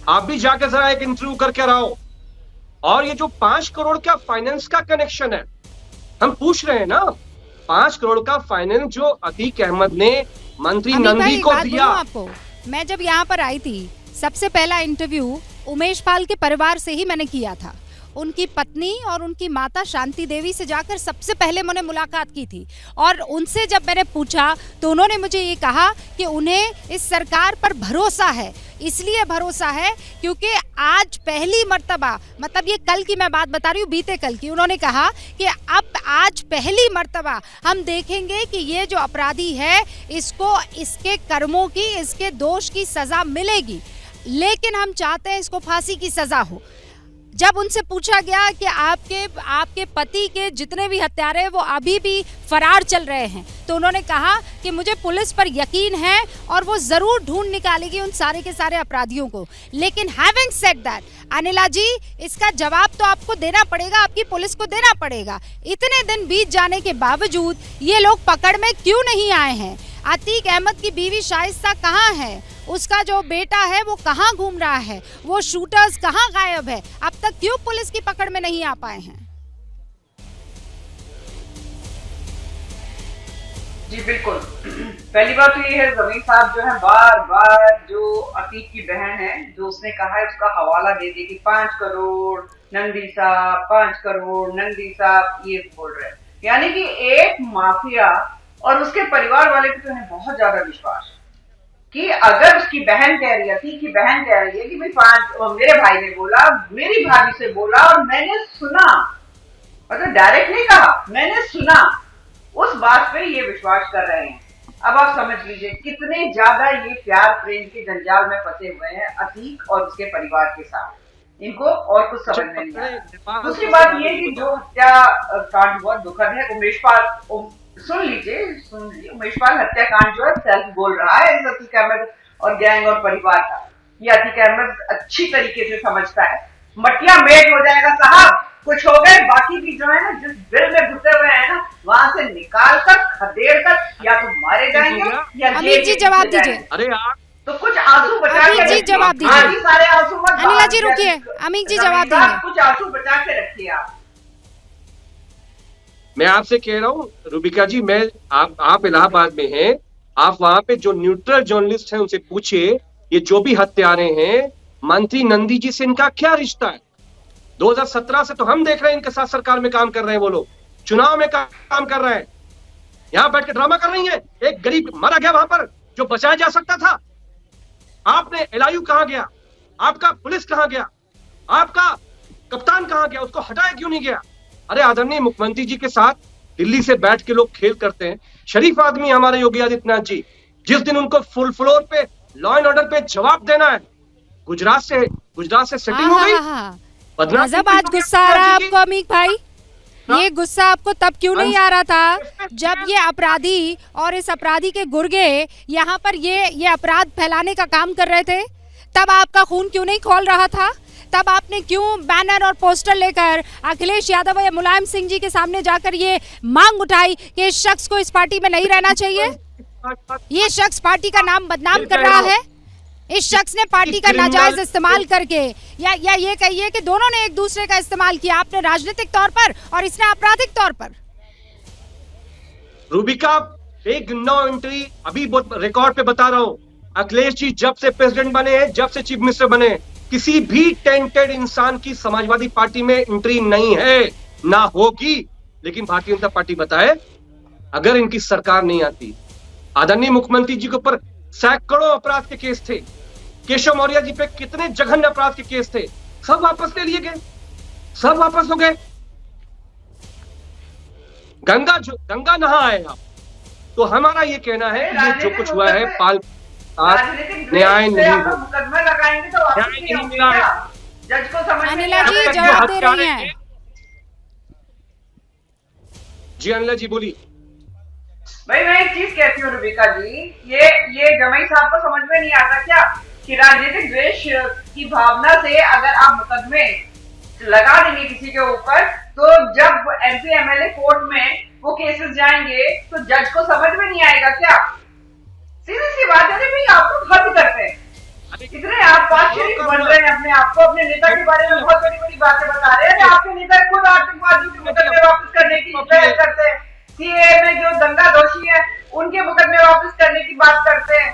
आप भी जाकर जरा एक इंटरव्यू करके रहो। और ये जो 5 करोड़ का फाइनेंस का कनेक्शन है, हम पूछ रहे हैं ना, 5 करोड़ का फाइनेंस जो अतीक अहमद ने मंत्री नंदी को दिया। आपको मैं जब यहाँ पर आई थी, सबसे पहला इंटरव्यू उमेश पाल के परिवार से ही मैंने किया था। उनकी पत्नी और उनकी माता शांति देवी से जाकर सबसे पहले मैंने मुलाकात की थी, और उनसे जब मैंने पूछा तो उन्होंने मुझे ये कहा कि उन्हें इस सरकार पर भरोसा है। इसलिए भरोसा है क्योंकि आज पहली मर्तबा, मतलब ये कल की मैं बात बता रही हूँ, बीते कल की, उन्होंने कहा कि अब आज पहली मर्तबा हम देखेंगे कि ये जो अपराधी है इसको इसके कर्मों की, इसके दोष की सजा मिलेगी, लेकिन हम चाहते हैं इसको फांसी की सजा हो। जब उनसे पूछा गया कि आपके पति के जितने भी हत्यारे हैं वो अभी भी फरार चल रहे हैं, तो उन्होंने कहा कि मुझे पुलिस पर यकीन है और वो जरूर ढूंढ निकालेगी उन सारे के सारे अपराधियों को। लेकिन हैविंग सेड दैट, अनिला जी, इसका जवाब तो आपको देना पड़ेगा, आपकी पुलिस को देना पड़ेगा। इतने दिन बीत जाने के बावजूद ये लोग पकड़ में क्यों नहीं आए हैं? अतीक अहमद की बीवी शाइस्ता कहाँ है? उसका जो बेटा है वो कहाँ घूम रहा है? वो शूटर्स कहाँ गायब है? अब तक क्यों पुलिस की पकड़ में नहीं आ पाए हैं? जी बिल्कुल, पहली बात तो ये है, जमीन साहब जो है बार बार जो अतीक की बहन है, जो उसने कहा है उसका हवाला दे दी कि 5 करोड़ नंदी साहब, 5 करोड़ नंदी साहब, ये बोल रहे हैं। यानी कि एक माफिया और उसके परिवार वाले को तो उन्हें बहुत ज्यादा विश्वास कि अगर उसकी बहन कह रही है, अतीक की बहन कह रही है कि भाई 5, मेरे भाई ने बोला, मेरी भाभी से बोला और मैंने सुना, मतलब डायरेक्ट नहीं कहा, मैंने सुना, उस बात पे ये विश्वास कर रहे हैं। अब आप समझ लीजिए कितने ज्यादा ये प्यार प्रेम के जंजाल में फंसे हुए हैं अतीक और उसके परिवार के साथ। इनको और कुछ समझ में नहीं आता। दूसरी बात ये कि जो हत्या कांड बहुत दुखद है, उमेश पाल, सुन लीजिए उमेश पाल हत्याकांड जो है सेल्फ बोल रहा है इस अतीक अहमद और गैंग और परिवार का। ये अतीक अहमद अच्छी तरीके से समझता है। मटिया मेट हो जाएगा साहब, कुछ हो गए, बाकी भी जो है ना जिस बिल में घुसे हुए हैं ना वहां से निकाल कर खदेड़ कर या तो मारे जाएंगे या अमित जी जवाब दीजिए। अरे आप तो कुछ आंसू बचा के जी जवाब दीजिए। सारे आंसू मत, अनिला जी रुकिए, अमित जी जवाब देंगे। कुछ आंसू बचा के रखिए आप। मैं आपसे कह रहा हूँ रूबिका जी, मैं आप इलाहाबाद में हैं, आप वहां पे जो न्यूट्रल जर्नलिस्ट हैं उनसे पूछिए, ये जो भी हत्यारे हैं मंत्री नंदी जी से इनका क्या रिश्ता है? 2017 से तो हम देख रहे हैं इनके साथ सरकार में काम कर रहे हैं, वो लोग चुनाव में काम कर रहे हैं, यहाँ बैठ के ड्रामा कर रही हैं। एक गरीब मारा गया वहां पर जो बचाया जा सकता था। आपने एलआईयू कहां गया? आपका पुलिस कहां गया? आपका कप्तान कहां गया? उसको हटाया क्यों नहीं गया? अरे आदरणीय मुख्यमंत्री जी के साथ दिल्ली से बैठ के लोग खेल करते हैं। शरीफ आदमी हमारे योगी आदित्यनाथ जी, जिस दिन उनको फुल फ्लोर पे लॉ एंड ऑर्डर पे जवाब देना है, गुजरात से सेटिंग हो गई। गजब आज गुस्सा आ रहा है आपको अमीक भाई। ये गुस्सा आपको तब क्यों नहीं आ रहा था जब ये अपराधी और इस अपराधी के गुर्गे यहाँ पर ये अपराध फैलाने का काम कर रहे थे? तब आपका खून क्यों नहीं खौल रहा था? तब आपने क्यों बैनर और पोस्टर लेकर अखिलेश यादव या मुलायम सिंह जी के सामने जाकर ये मांग उठाई कि इस शख्स को इस पार्टी में नहीं रहना चाहिए? ये शख्स पार्टी का नाम बदनाम कर रहा है। इस शख्स ने पार्टी का नाजायज इस्तेमाल करके या ये कहिए कि दोनों ने एक दूसरे का इस्तेमाल किया, आपने राजनीतिक तौर पर और इसने आपराधिक तौर पर। रूबिका, एक नो एंट्री अभी रिकॉर्ड पे बता रहा हूँ, अखिलेश जी जब से प्रेसिडेंट बने हैं, जब से चीफ मिनिस्टर बने हैं, किसी भी टेंटेड इंसान की समाजवादी पार्टी में एंट्री नहीं है, ना होगी। लेकिन भारतीय जनता पार्टी बताए, अगर इनकी सरकार नहीं आती, आदरणीय मुख्यमंत्री जी के ऊपर सैकड़ों अपराध के केस थे, केशव मौर्य जी पे कितने जघन्य अपराध के केस थे, सब वापस ले लिए गए, सब वापस हो गए। गंगा नहा आए आप। तो हमारा ये कहना है कि ये जो कुछ हुआ है पाल न्याय नहीं हुआ, मुकदमा लगाएंगे तो न्याय नहीं मिला है। जज को समझ अनिला जी जवाब दे रही हैं। जी अनिला जी बोली। भाई मैं एक चीज कहती हूँ रूबिका जी, ये जमाई साहब को समझ में नहीं आता क्या कि राजनीतिक द्वेष की भावना से अगर आप मुकदमे लगा देंगे किसी के ऊपर, तो जब एमपी एमएलए कोर्ट में वो केसेस जाएंगे तो जज को समझ में नहीं आएगा क्या? सीधी सी बात है भाई, आप तो हद करते हैं। इतने आप पाशरिक बन रहे हैं अपने आप को, अपने नेता के बारे में बहुत बड़ी बड़ी बातें बता रहे हैं। आपके नेता खुद आतंकवादियों के मुकदमे वापस करने की बहस करते हैं, सीएए में जो दंगा दोषी है उनके मुकदमे वापस करने की बात करते हैं।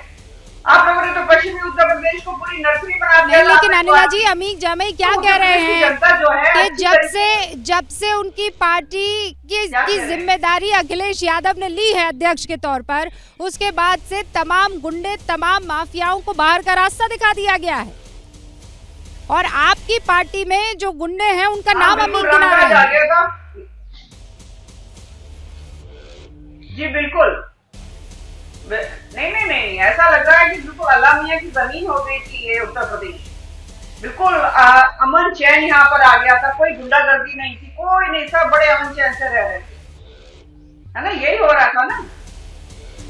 आप लोगों ने तो पश्चिमी उत्तर प्रदेश को पूरी नर्सरी बना दिया। लेकिन अनिला जी, अमीक जामई क्या कह रहे हैं कि जब से उनकी पार्टी की जिम्मेदारी अखिलेश यादव ने ली है अध्यक्ष के तौर पर, उसके बाद से तमाम गुंडे, तमाम माफियाओं को बाहर का रास्ता दिखा दिया गया है और आपकी पार्टी में जो गुंडे हैं उनका नाम अमीक गिना रहे हैं। जी बिल्कुल, नहीं, ऐसा लग रहा है कि बिल्कुल अल्लाह मियां की जमीन हो गई थी ये उत्तर प्रदेश। बिल्कुल अमन चैन यहाँ पर आ गया था, कोई गुंडागर्दी नहीं थी, कोई नहीं, सब बड़े अमन चैन से रह रहे थे, है ना, यही हो रहा था ना।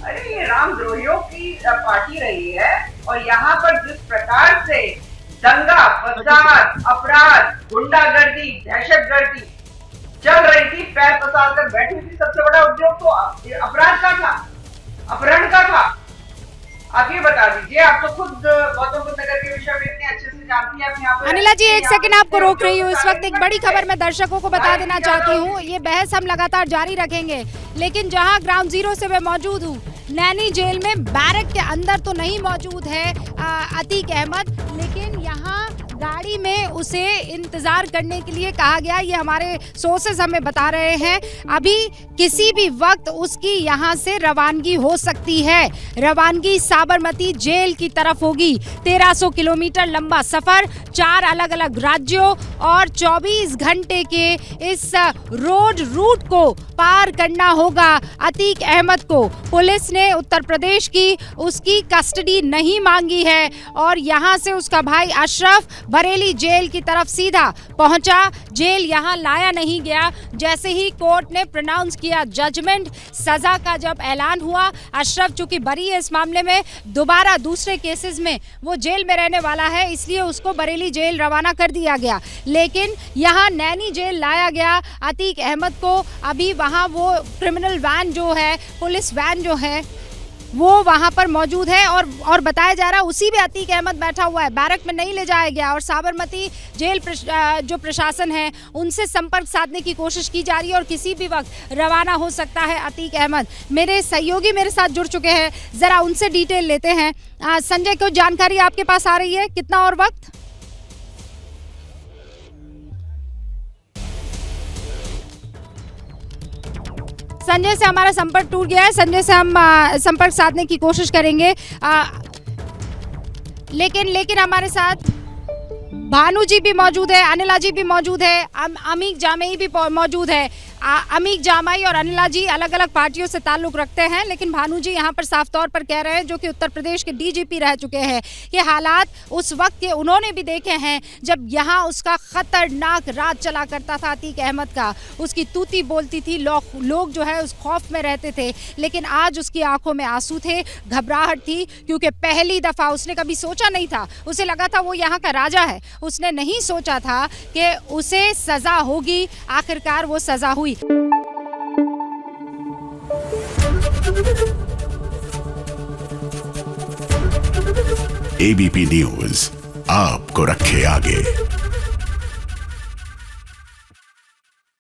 अरे ये रामद्रोहियों की पार्टी रही है और यहाँ पर जिस प्रकार से दंगा, फसाद, अपराध, गुंडागर्दी, दहशतगर्दी चल रही थी, पैर पसार कर बैठी थी, सबसे बड़ा उद्योग तो अपराध का था, अपहरण का था। आप ये बता दीजिए, आप तो खुद गौतम बुद्ध नगर के विषय में इतने अच्छे से जानती हैं। यहाँ अनिला जी, एक सेकंड आपको रोक रही हूँ। इस वक्त एक बड़ी खबर मैं दर्शकों को बता देना चाहती हूँ। ये बहस हम लगातार जारी रखेंगे, लेकिन जहाँ ग्राउंड जीरो से मैं मौजूद हूँ, नैनी जेल में बैरक के अंदर तो नहीं मौजूद है अतीक अहमद, लेकिन यहाँ गाड़ी में उसे इंतजार करने के लिए कहा गया। ये हमारे सोर्सेज हमें बता रहे हैं। अभी किसी भी वक्त उसकी यहाँ से रवानगी हो सकती है। रवानगी साबरमती जेल की तरफ होगी। 1300 किलोमीटर लंबा सफर, 4 अलग अलग राज्यों और 24 घंटे के इस रोड रूट को पार करना होगा अतीक अहमद को। पुलिस ने उत्तर प्रदेश की उसकी कस्टडी नहीं मांगी है और यहाँ से उसका भाई अशरफ बरेली जेल की तरफ सीधा पहुंचा। जेल यहाँ लाया नहीं गया। जैसे ही कोर्ट ने प्रोनाउंस किया जजमेंट, सजा का जब ऐलान हुआ, अशरफ चूंकि बरी है इस मामले में, दोबारा दूसरे केसेस में वो जेल में रहने वाला है, इसलिए उसको बरेली जेल रवाना कर दिया गया। लेकिन यहाँ नैनी जेल लाया गया अतीक अहमद को। अभी वहाँ वो क्रिमिनल वैन जो है, पुलिस वैन जो है, वो वहाँ पर मौजूद है और बताया जा रहा है उसी में अतीक अहमद बैठा हुआ है। बैरक में नहीं ले जाया गया और साबरमती जेल जो प्रशासन है उनसे संपर्क साधने की कोशिश की जा रही है और किसी भी वक्त रवाना हो सकता है अतीक अहमद। मेरे सहयोगी मेरे साथ जुड़ चुके हैं, ज़रा उनसे डिटेल लेते हैं। संजय, कोई जानकारी आपके पास आ रही है, कितना और वक्त? संजय से हमारा संपर्क टूट गया है। संजय से हम संपर्क साधने की कोशिश करेंगे, लेकिन हमारे साथ भानु जी भी मौजूद है, अनिला जी भी मौजूद है, अमीक जामई भी मौजूद है। अमीक जामई और अनिला जी अलग अलग पार्टियों से ताल्लुक रखते हैं, लेकिन भानु जी यहाँ पर साफ तौर पर कह रहे हैं, जो कि उत्तर प्रदेश के डीजीपी रह चुके हैं, ये हालात उस वक्त के उन्होंने भी देखे हैं जब यहाँ उसका खतरनाक राज चला करता था अतीक अहमद का। उसकी तूती बोलती थी, लोग जो है उस खौफ में रहते थे, लेकिन आज उसकी आंखों में आंसू थे, घबराहट थी, क्योंकि पहली दफ़ा उसने कभी सोचा नहीं था, उसे लगा था वो यहाँ का राजा है, उसने नहीं सोचा था कि उसे सज़ा होगी। आखिरकार वो सज़ा हुई। एबीपी न्यूज़ आपको रखे आगे।